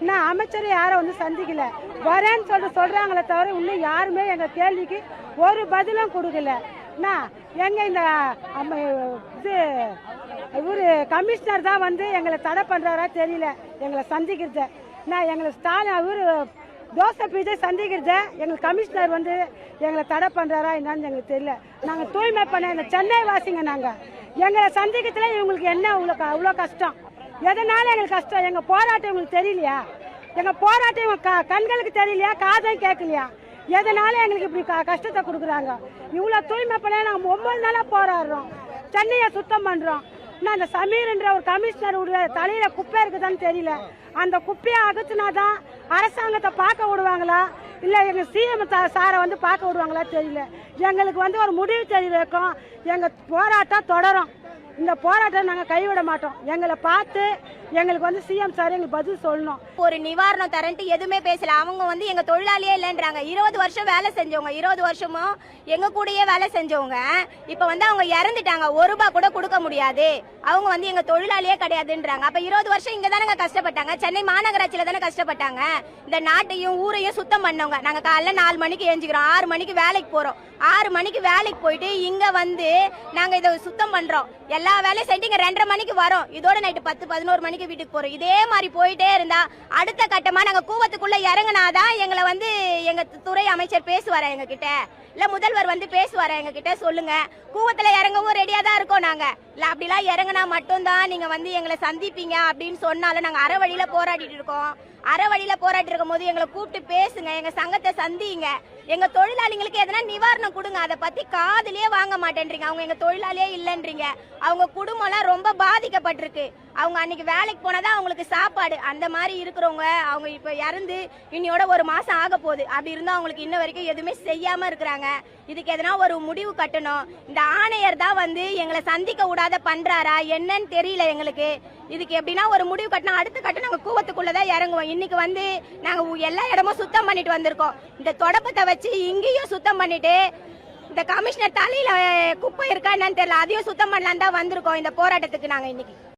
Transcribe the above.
இன்னும் அமைச்சர் யாரும் வந்து சந்திக்கல. வரேன்னு சொல்றாங்களே தவிர இன்னும் யாருமே எங்க கேள்விக்கு ஒரு பதிலும் கொடுக்கல. எங்க இந்த இது இவரு கமிஷனர் தான் வந்து எங்களை தடை பண்றாரா தெரியல எங்களை சந்திக்கிறத. எங்களை ஸ்டாலின் இவரு ஜோசப் விஜய் சந்திக்கிறத எங்களுக்கு கமிஷனர் வந்து எங்களை தடை பண்றாரா என்னன்னு எங்களுக்கு தெரியல. நாங்க தூய்மை பண்ண இந்த சென்னை வாசிங்க, நாங்க எங்களை சந்திக்கிறதுல இவங்களுக்கு என்ன அவ்வளோ கஷ்டம். எதனால எங்களுக்கு கஷ்டம்? எங்க போராட்டம் உங்களுக்கு தெரியலையா? எங்க போராட்டம் இவங்க கண்களுக்கு தெரியலையா? காதும் கேட்கலையா? எதனால எங்களுக்கு இப்படி கஷ்டத்தை கொடுக்குறாங்க? இவ்வளவு தூய்மை பண்ண நாங்க 9 நாளா போராடுறோம், சென்னையை சுத்தம் பண்றோம். அந்த சமீர்ன்ற ஒரு கமிஷனர் தலையில குப்பை இருக்குதான்னு தெரியல. அந்த குப்பையை அகற்றுனாதான் அரசாங்கத்தை பார்க்க விடுவாங்களா இல்ல எங்க சிஎம் சாரை வந்து பார்க்க விடுவாங்களா தெரியல. எங்களுக்கு வந்து ஒரு முடிவு தெரிய வைக்கும். எங்க போராட்டம் தொடரும். இந்த போராட்டம் நாங்க கைவிட மாட்டோம். எங்களை பார்த்து எங்களுக்கு வந்து சிஎம் சார் எங்களுக்கு பதில் சொல்லணும். ஒரு நிவாரணம் தரன்ட்டு எதுவுமே பேசல. அவங்க வந்து எங்க தொழிலாளியே இல்லைன்றாங்க. 20 வருஷம் வேலை செஞ்சவங்க, 20 வருஷமும் எங்க கூடயே வேலை செஞ்சவங்க இப்ப வந்து அவங்க இறந்துட்டாங்க. 1 ரூபாய் கூட கொடுக்க முடியாது. அவங்க வந்து எங்க தொழிலாளியே கிடையாதுன்றாங்க. அப்ப 20 வருஷம் இங்க தானே கஷ்டப்பட்டாங்க. சென்னை மாநகராட்சியில தானே கஷ்டப்பட்டாங்க. இந்த நாட்டையும் ஊரையும் சுத்தம் பண்ணவங்க. நாங்க காலைல 4 மணிக்கு எழுஞ்சிக்கிறோம், 6 மணிக்கு வேலைக்கு போறோம். 6 மணிக்கு வேலைக்கு போயிட்டு இங்க வந்து நாங்க இதை சுத்தம் பண்றோம். எல்லா வேலையும் செஞ்சு இங்க 2:30 மணிக்கு வரோம். இதோட நைட்டு 10-11 மணிக்கு வீட்டுக்கு போறோம். இதே மாதிரி போயிட்டே இருந்தா அடுத்த கட்டமா நாங்க கூவத்துக்குள்ள இறங்கினாதான் எங்களை வந்து எங்க துறை அமைச்சர் பேசுவாரா எங்க கிட்ட, இல்ல முதல்வர் வந்து பேசுவாரா எங்க கிட்ட? சொல்லுங்க. கூவத்துல இறங்கவும் ரெடியா தான் இருக்கோம் நாங்க. இல்ல அப்படிலாம் இறங்கினா மட்டும்தான் நீங்க வந்து எங்களை சந்திப்பீங்க அப்படின்னு சொன்னாலும் நாங்க அரை வழியில போராடிட்டு இருக்கோம். அரை வழியில போராட்டி இருக்கும் போது எங்களை கூப்பிட்டு பேசுங்க, எங்க சங்கத்தை சந்திங்க, எங்க தொழிலாளிகளுக்கு எதனா நிவாரணம் கொடுங்க. அதை பத்தி காதுலயே வாங்க மாட்டேன்றீங்க. அவங்க எங்க தொழிலாளியே இல்லைன்றீங்க. அவங்க குடும்பம் எல்லாம் ரொம்ப பாதிக்கப்பட்டிருக்கு. அவங்க அன்னைக்கு வேலைக்கு போனாதான் அவங்களுக்கு சாப்பாடு. அந்த மாதிரி இருக்கிறவங்க அவங்க இப்ப இறந்து இன்னையோட 1 மாசம் ஆக போகுது. அப்படி இருந்தா அவங்களுக்கு இன்ன வரைக்கும் எதுவுமே செய்யாம இருக்கிறாங்க. இதுக்கு எதனா ஒரு முடிவு கட்டணும். இந்த ஆணையர் தான் வந்து எங்களை சந்திக்க விடாத பண்றாரா என்னன்னு தெரியல எங்களுக்கு. இதுக்கு எப்படின்னா ஒரு முடிவு கட்டணும். அடுத்த கட்டம் நாங்க கூவத்துக்குள்ளதான் இறங்குவோம். இன்னைக்கு வந்து நாங்க எல்லா இடமும் சுத்தம் பண்ணிட்டு வந்திருக்கோம். இந்த தொடப்பத்தை வச்சு இங்கேயும் சுத்தம் பண்ணிட்டு இந்த கமிஷனர் தலையில குப்பை இருக்கா என்னன்னு தெரியல, அதையும் சுத்தம் பண்ணலான்னு தான் வந்திருக்கோம் இந்த போராட்டத்துக்கு நாங்க இன்னைக்கு.